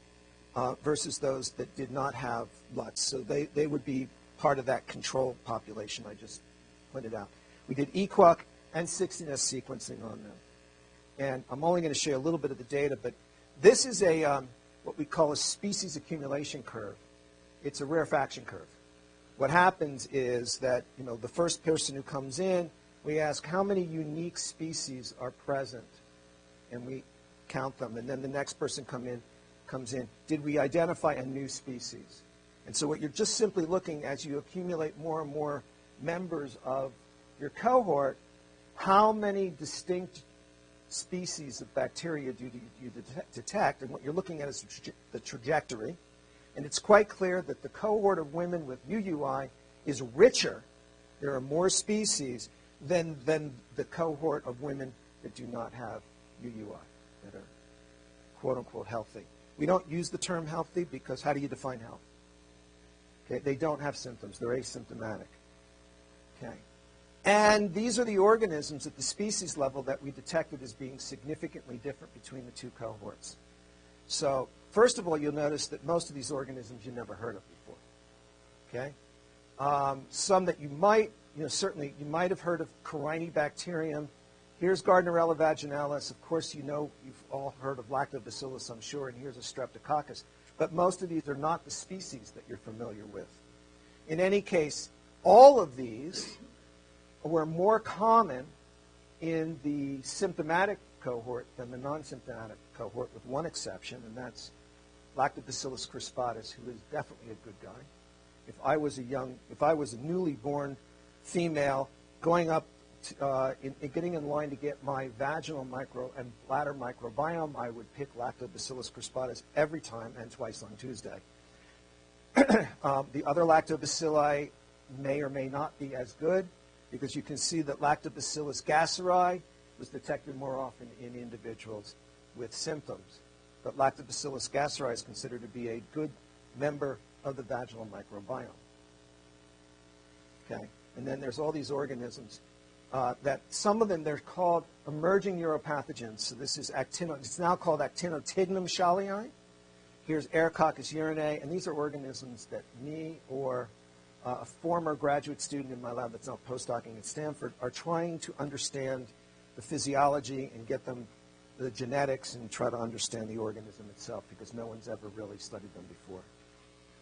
versus those that did not have LUTs. So they would be part of that control population I just pointed out. We did EQUAC and 16S sequencing on them. And I'm only going to show you a little bit of the data, but this is a what we call a species accumulation curve. It's a rarefaction curve. What happens is that, the first person who comes in, we ask how many unique species are present, and we count them. And then the next person comes in, did we identify a new species? And so what you're just simply looking, as you accumulate more and more members of your cohort, how many distinct species of bacteria do you detect? And what you're looking at is the trajectory. And it's quite clear that the cohort of women with UUI is richer. There are more species than the cohort of women that do not have UUI, that are quote-unquote healthy. We don't use the term healthy because how do you define health? Okay, they don't have symptoms. They're asymptomatic. Okay. And these are the organisms at the species level that we detected as being significantly different between the two cohorts. So, first of all, you'll notice that most of these organisms you never heard of before. Okay? Some that you might, certainly you might have heard of Corynebacterium. Here's Gardnerella vaginalis. Of course, you've all heard of Lactobacillus, I'm sure, and here's a Streptococcus. But most of these are not the species that you're familiar with. In any case, all of these were more common in the symptomatic cohort than the non-symptomatic cohort, with one exception, and that's Lactobacillus crispatus, who is definitely a good guy. If I was a newly born female going up, getting in line to get my vaginal and bladder microbiome, I would pick Lactobacillus crispatus every time and twice on Tuesday. The other lactobacilli may or may not be as good, because you can see that Lactobacillus gasseri was detected more often in individuals with symptoms. But Lactobacillus gasseri is considered to be a good member of the vaginal microbiome. Okay, and then there's all these organisms that some of them, they're called emerging uropathogens. So this is it's now called Actinotignum shalii. Here's Aerococcus urinae, and these are organisms that me or a former graduate student in my lab that's now postdocing at Stanford are trying to understand the physiology and get them the genetics and try to understand the organism itself, because no one's ever really studied them before.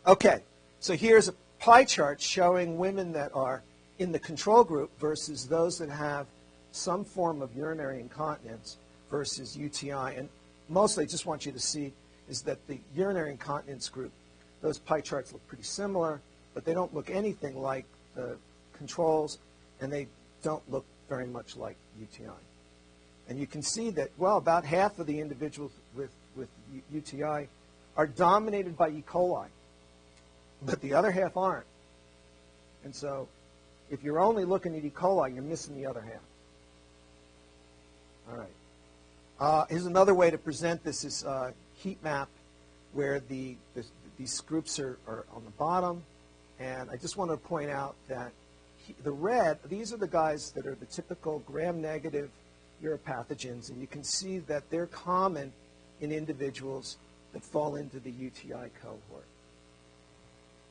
Okay, so here's a pie chart showing women that are in the control group versus those that have some form of urinary incontinence versus UTI. And mostly I just want you to see is that the urinary incontinence group, those pie charts look pretty similar, but they don't look anything like the controls, and they don't look very much like UTI. And you can see that, well, about half of the individuals with UTI are dominated by E. coli, but the other half aren't. And so if you're only looking at E. coli, you're missing the other half. All right. Here's another way to present this is heat map where these groups are on the bottom. And I just want to point out that the red, these are the guys that are the typical gram-negative uropathogens, and you can see that they're common in individuals that fall into the UTI cohort.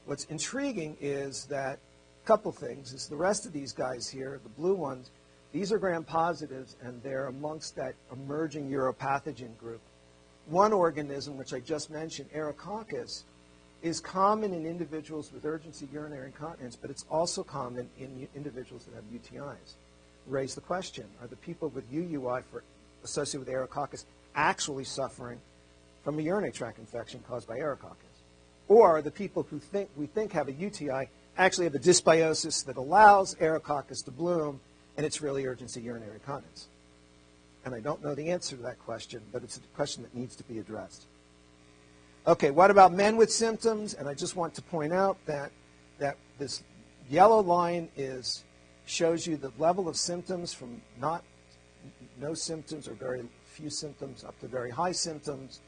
What's intriguing is that a couple things is the rest of these guys here, the blue ones, these are gram-positives, and they're amongst that emerging uropathogen group. One organism, which I just mentioned, Aerococcus, is common in individuals with urgency urinary incontinence, but it's also common in individuals that have UTIs. Raise the question, are the people with UUI associated with Aerococcus actually suffering from a urinary tract infection caused by Aerococcus? Or are the people who we think have a UTI actually have a dysbiosis that allows Aerococcus to bloom, and it's really urgency urinary incontinence? And I don't know the answer to that question, but it's a question that needs to be addressed. Okay, what about men with symptoms? And I just want to point out that this yellow line shows you the level of symptoms from no symptoms or very few symptoms up to very high symptoms.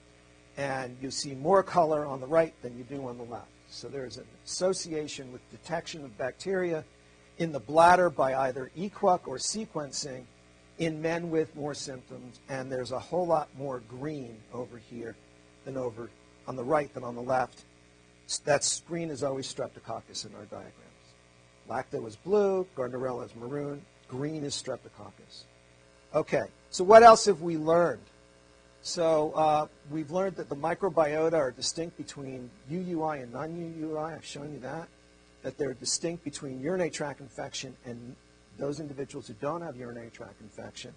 And you see more color on the right than you do on the left. So there's an association with detection of bacteria in the bladder by either EQUAC or sequencing in men with more symptoms. And there's a whole lot more green over here than over on the right than on the left. That green is always streptococcus in our diagrams. Lacto is blue, Gardnerella is maroon, green is streptococcus. Okay, so what else have we learned? So we've learned that the microbiota are distinct between UUI and non-UUI. I've shown you that they're distinct between urinary tract infection and those individuals who don't have urinary tract infection.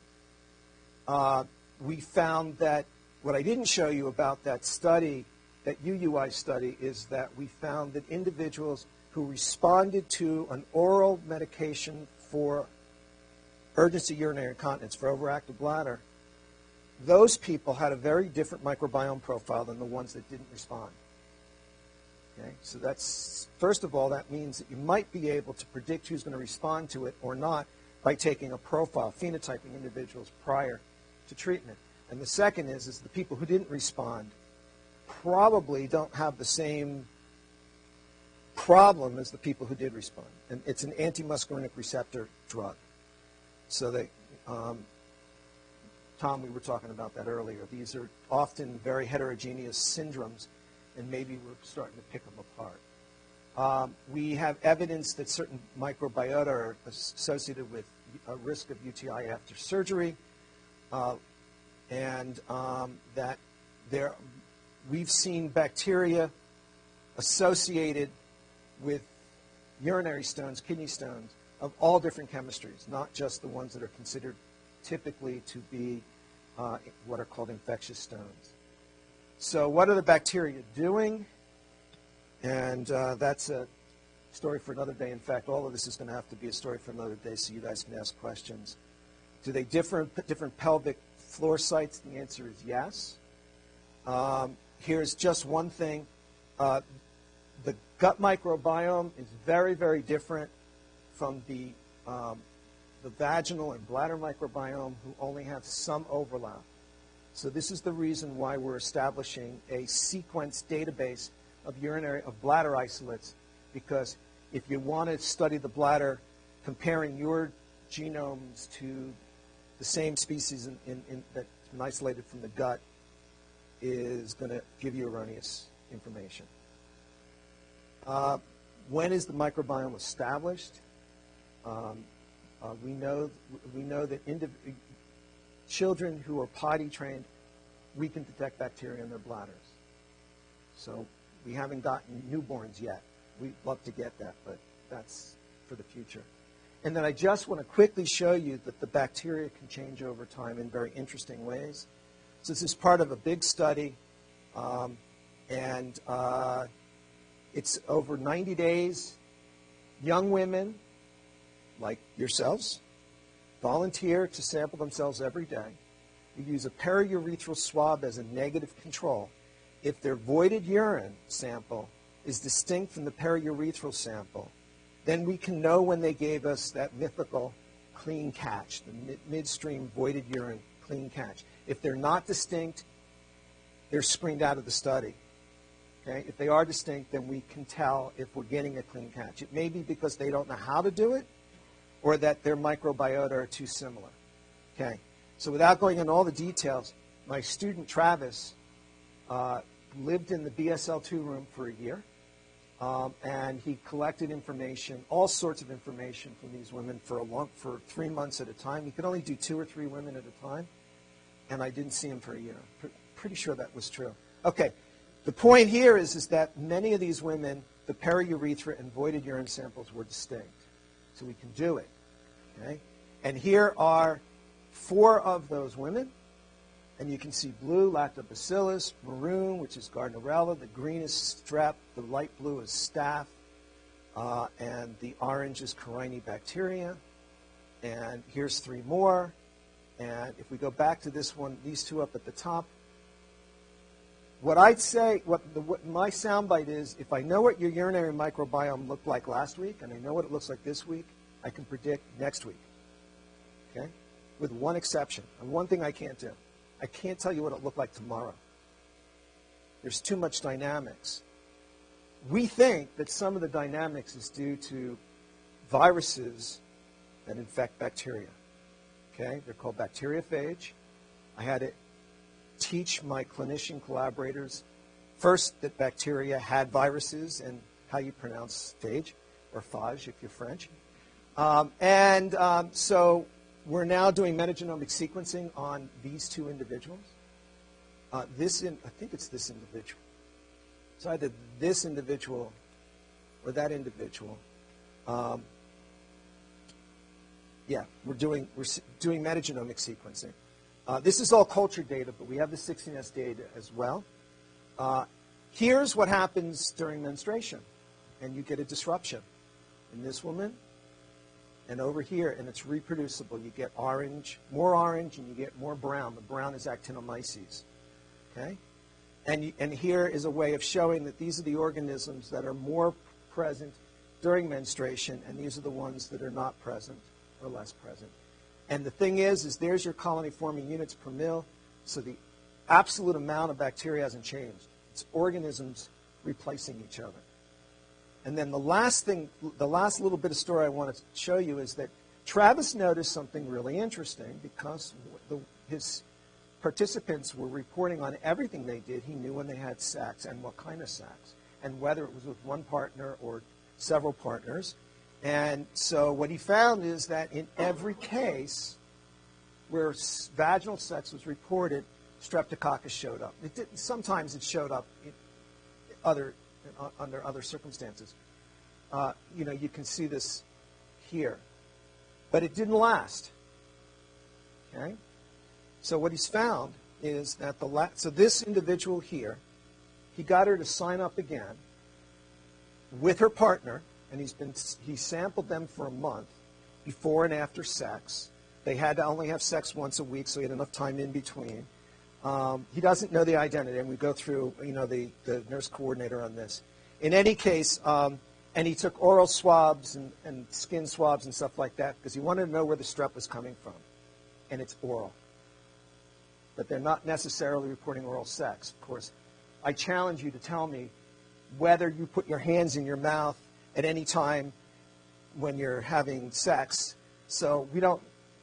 We found that what I didn't show you about that study, that UUI study, is that we found that individuals who responded to an oral medication for urgency urinary incontinence, for overactive bladder, those people had a very different microbiome profile than the ones that didn't respond. Okay? So that's, first of all, that means that you might be able to predict who's going to respond to it or not by taking a profile, phenotyping individuals prior to treatment. And the second is the people who didn't respond probably don't have the same problem as the people who did respond. And it's an antimuscarinic receptor drug. So they, Tom, we were talking about that earlier. These are often very heterogeneous syndromes, and maybe we're starting to pick them apart. We have evidence that certain microbiota are associated with a risk of UTI after surgery, and that we've seen bacteria associated with urinary stones, kidney stones, of all different chemistries, not just the ones that are considered typically to be what are called infectious stones. So what are the bacteria doing? And that's a story for another day. In fact, all of this is going to have to be a story for another day so you guys can ask questions. Do they differ in different pelvic floor sites? The answer is yes. Here's just one thing. The gut microbiome is very, very different from the vaginal and bladder microbiome, who only have some overlap. So this is the reason why we're establishing a sequence database of bladder isolates, because if you want to study the bladder, comparing your genomes to the same species that's been isolated from the gut is going to give you erroneous information. When is the microbiome established? We know that children who are potty trained, we can detect bacteria in their bladders. So we haven't gotten newborns yet. We'd love to get that, but that's for the future. And then I just want to quickly show you that the bacteria can change over time in very interesting ways. So this is part of a big study, and it's over 90 days. Young women, like yourselves, volunteer to sample themselves every day. We use a periurethral swab as a negative control. If their voided urine sample is distinct from the periurethral sample, then we can know when they gave us that mythical clean catch, the midstream voided urine clean catch. If they're not distinct, they're screened out of the study. Okay? If they are distinct, then we can tell if we're getting a clean catch. It may be because they don't know how to do it, or that their microbiota are too similar. Okay? So without going into all the details, my student Travis lived in the BSL-2 room for a year, and he collected information, all sorts of information from these women for 3 months at a time. He could only do 2 or 3 women at a time, and I didn't see him for a year. Pretty sure that was true. Okay, the point here is that many of these women, the periurethra and voided urine samples were distinct, so we can do it. Okay, and here are 4 of those women. And you can see blue, lactobacillus, maroon, which is Gardnerella, the green is strep, the light blue is staph, and the orange is Corynebacteria. And here's 3 more. And if we go back to this one, these 2 up at the top, what I'd say, what my soundbite is, if I know what your urinary microbiome looked like last week, and I know what it looks like this week, I can predict next week. Okay? With one exception, and one thing I can't do. I can't tell you what it looked like tomorrow. There's too much dynamics. We think that some of the dynamics is due to viruses that infect bacteria. Okay? They're called bacteriophage. I had to teach my clinician collaborators first that bacteria had viruses and how you pronounce phage, or phage if you're French. So we're now doing metagenomic sequencing on these 2 individuals. I think it's this individual. It's either this individual or that individual. Yeah, we're doing metagenomic sequencing. This is all culture data, but we have the 16S data as well. Here's what happens during menstruation, and you get a disruption in this woman. And over here, and it's reproducible, you get orange, and you get more brown. The brown is actinomyces. Okay? And here is a way of showing that these are the organisms that are more present during menstruation, and these are the ones that are not present or less present. And the thing is there's your colony-forming units per mil, so the absolute amount of bacteria hasn't changed. It's organisms replacing each other. And then the last little bit of story I want to show you is that Travis noticed something really interesting because his participants were reporting on everything they did. He knew when they had sex and what kind of sex, and whether it was with one partner or several partners. And so what he found is that in every case where vaginal sex was reported, Streptococcus showed up. Sometimes it showed up under other circumstances. You can see this here. But it didn't last. Okay? So what he's found is that so this individual here, he got her to sign up again with her partner, and he sampled them for a month before and after sex. They had to only have sex once a week, so he had enough time in between. He doesn't know the identity, and we go through, the nurse coordinator on this. in any case, and he took oral swabs and skin swabs and stuff like that because he wanted to know where the strep was coming from. And it's oral. But they're not necessarily reporting oral sex, of course. I challenge you to tell me whether you put your hands in your mouth at any time when you're having sex. So we don't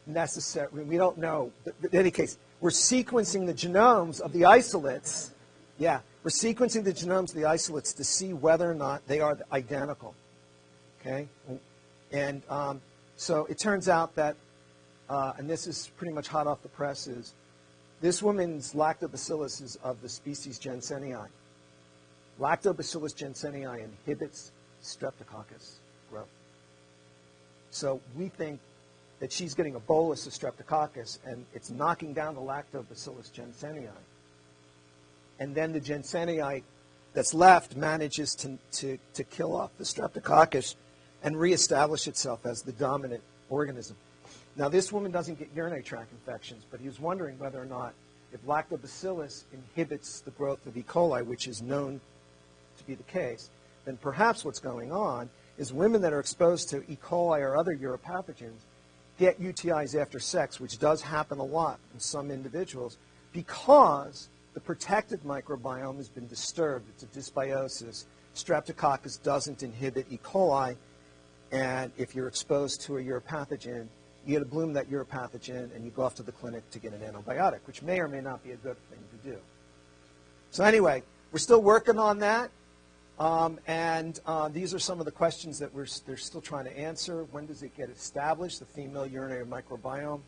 know. But in any case, we're sequencing the genomes of the isolates. Yeah, we're sequencing the genomes of the isolates to see whether or not they are identical. Okay? And so it turns out that, and this is pretty much hot off the press, is this woman's lactobacillus is of the species Jensenii. Lactobacillus jensenii inhibits streptococcus growth. So we think that she's getting a bolus of streptococcus, and it's knocking down the lactobacillus jensenii. And then the jensenii that's left manages to kill off the streptococcus and reestablish itself as the dominant organism. Now, this woman doesn't get urinary tract infections, but he was wondering whether or not if lactobacillus inhibits the growth of E. coli, which is known to be the case, then perhaps what's going on is women that are exposed to E. coli or other uropathogens get UTIs after sex, which does happen a lot in some individuals, because the protected microbiome has been disturbed. It's a dysbiosis. Streptococcus doesn't inhibit E. coli, and if you're exposed to a uropathogen, you get a bloom of that uropathogen, and you go off to the clinic to get an antibiotic, which may or may not be a good thing to do. So anyway, we're still working on that, and these are some of the questions that they're still trying to answer. When does it get established, the female urinary microbiome?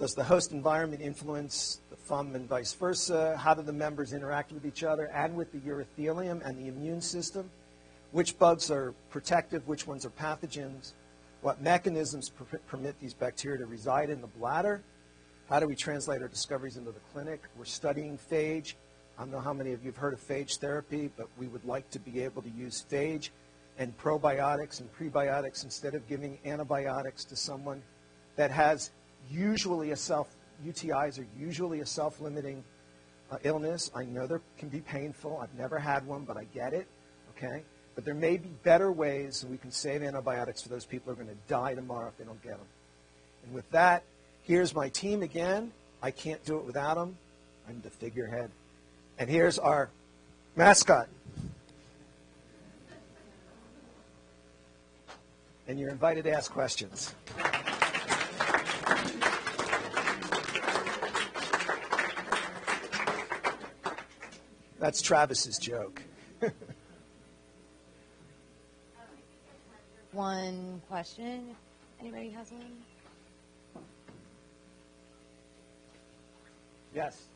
Does the host environment influence the FUM and vice versa? How do the members interact with each other and with the urothelium and the immune system? Which bugs are protective? Which ones are pathogens? What mechanisms permit these bacteria to reside in the bladder? How do we translate our discoveries into the clinic? We're studying phage. I don't know how many of you have heard of phage therapy, but we would like to be able to use phage and probiotics and prebiotics instead of giving antibiotics to someone that has usually UTIs are usually a self-limiting illness. I know they can be painful. I've never had one, but I get it, okay? But there may be better ways, and we can save antibiotics for those people who are going to die tomorrow if they don't get them. And with that, here's my team again. I can't do it without them. I'm the figurehead. And here's our mascot. And you're invited to ask questions. That's Travis's joke. One question. Anybody has one? Yes.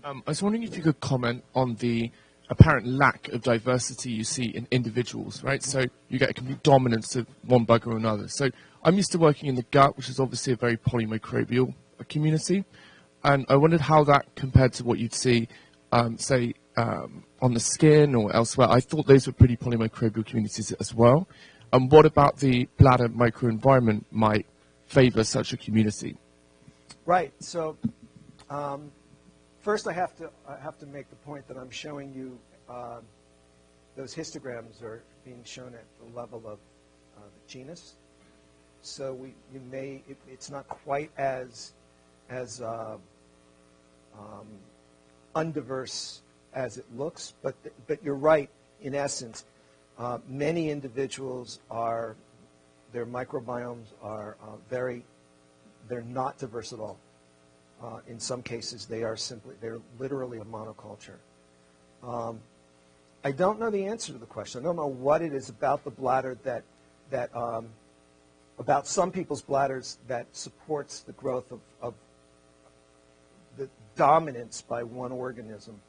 I was wondering if you could comment on the apparent lack of diversity you see in individuals, right? So you get a complete dominance of one bug or another. So I'm used to working in the gut, which is obviously a very polymicrobial community. And I wondered how that compared to what you'd see, say, on the skin or elsewhere. I thought those were pretty polymicrobial communities as well. And what about the bladder microenvironment might favor such a community? Right. So first I have to make the point that I'm showing you those histograms are being shown at the level of the genus. So it's not quite as undiverse as it looks, but you're right. In essence, many individuals their microbiomes are they're not diverse at all. In some cases, they're literally a monoculture. I don't know the answer to the question. I don't know what it is about the bladder about some people's bladders that supports the growth of the dominance by one organism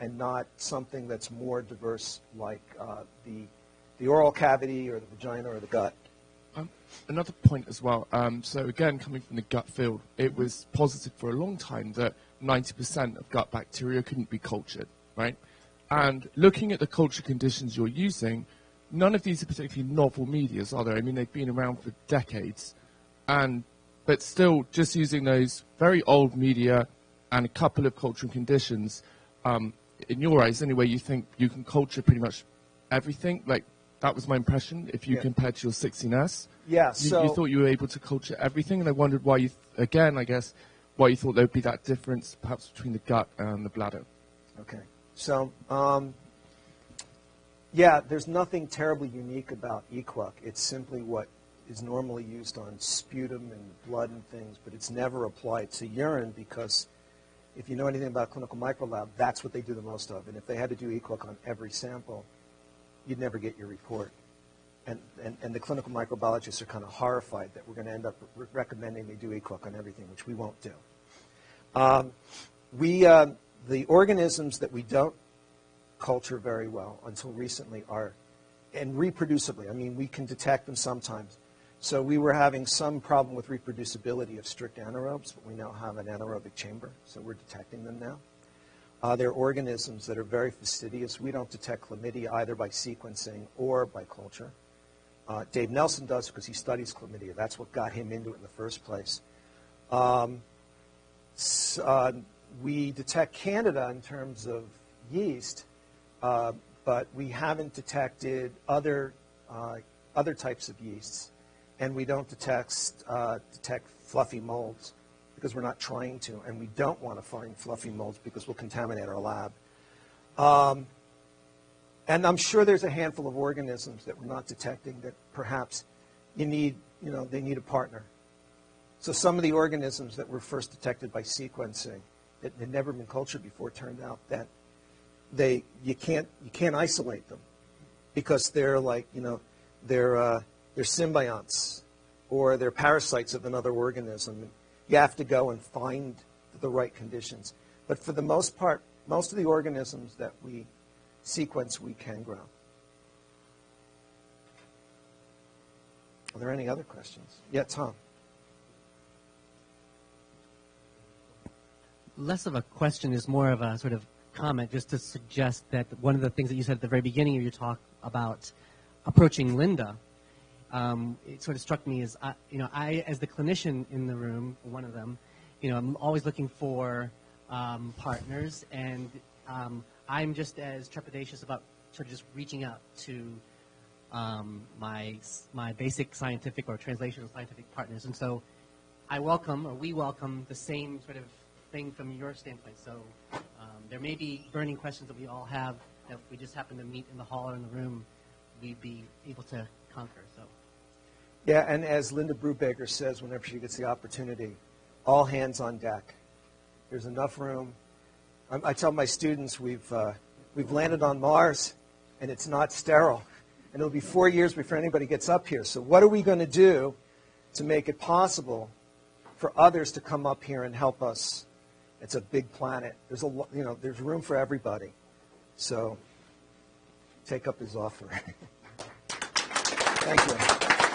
and not something that's more diverse like the oral cavity or the vagina or the gut. Another point as well. So again, coming from the gut field, it was posited for a long time that 90% of gut bacteria couldn't be cultured, right? And looking at the culture conditions you're using, none of these are particularly novel medias, are there? I mean, they've been around for decades. But still, just using those very old media and a couple of cultural conditions, in your eyes anyway, you think you can culture pretty much everything. Like, that was my impression, if you Yeah. compared to your 16S. Yeah, You thought you were able to culture everything, and I wondered why you, again, I guess, why you thought there would be that difference, perhaps, between the gut and the bladder. Okay. So, yeah, there's nothing terribly unique about EQUAC. It's simply what is normally used on sputum and blood and things, but it's never applied to urine because if you know anything about clinical microlab, that's what they do the most of. And if they had to do EQUAC on every sample, you'd never get your report. And the clinical microbiologists are kind of horrified that we're going to end up recommending they do EQUAC on everything, which we won't do. The organisms that we don't culture very well until recently are, and reproducibly, I mean, we can detect them sometimes. So we were having some problem with reproducibility of strict anaerobes, but we now have an anaerobic chamber, so we're detecting them now. They're organisms that are very fastidious. We don't detect chlamydia either by sequencing or by culture. Dave Nelson does because he studies chlamydia. That's what got him into it in the first place. We detect Candida in terms of yeast, but we haven't detected other types of yeasts, and we don't detect fluffy molds because we're not trying to, and we don't want to find fluffy molds because we'll contaminate our lab. And I'm sure there's a handful of organisms that we're not detecting that perhaps they need a partner. So some of the organisms that were first detected by sequencing that had never been cultured before turned out that you can't isolate them because they're like, they're symbionts or they're parasites of another organism. You have to go and find the right conditions. But for the most part, most of the organisms that we sequence we can grow. Are there any other questions? Yeah, Tom. Less of a question is more of a sort of comment, just to suggest that one of the things that you said at the very beginning of your talk about approaching Linda, it sort of struck me as, I, as the clinician in the room, one of them, I'm always looking for partners, and I'm just as trepidatious about sort of just reaching out to my basic scientific or translational scientific partners. And so we welcome the same sort of thing from your standpoint. So there may be burning questions that we all have that if we just happen to meet in the hall or in the room, we'd be able to conquer. So. Yeah, and as Linda Brubaker says whenever she gets the opportunity, all hands on deck. There's enough room. I tell my students we've landed on Mars, and it's not sterile. And it'll be 4 years before anybody gets up here. So what are we going to do to make it possible for others to come up here and help us? It's a big planet. There's room for everybody. So take up his offer. Thank you.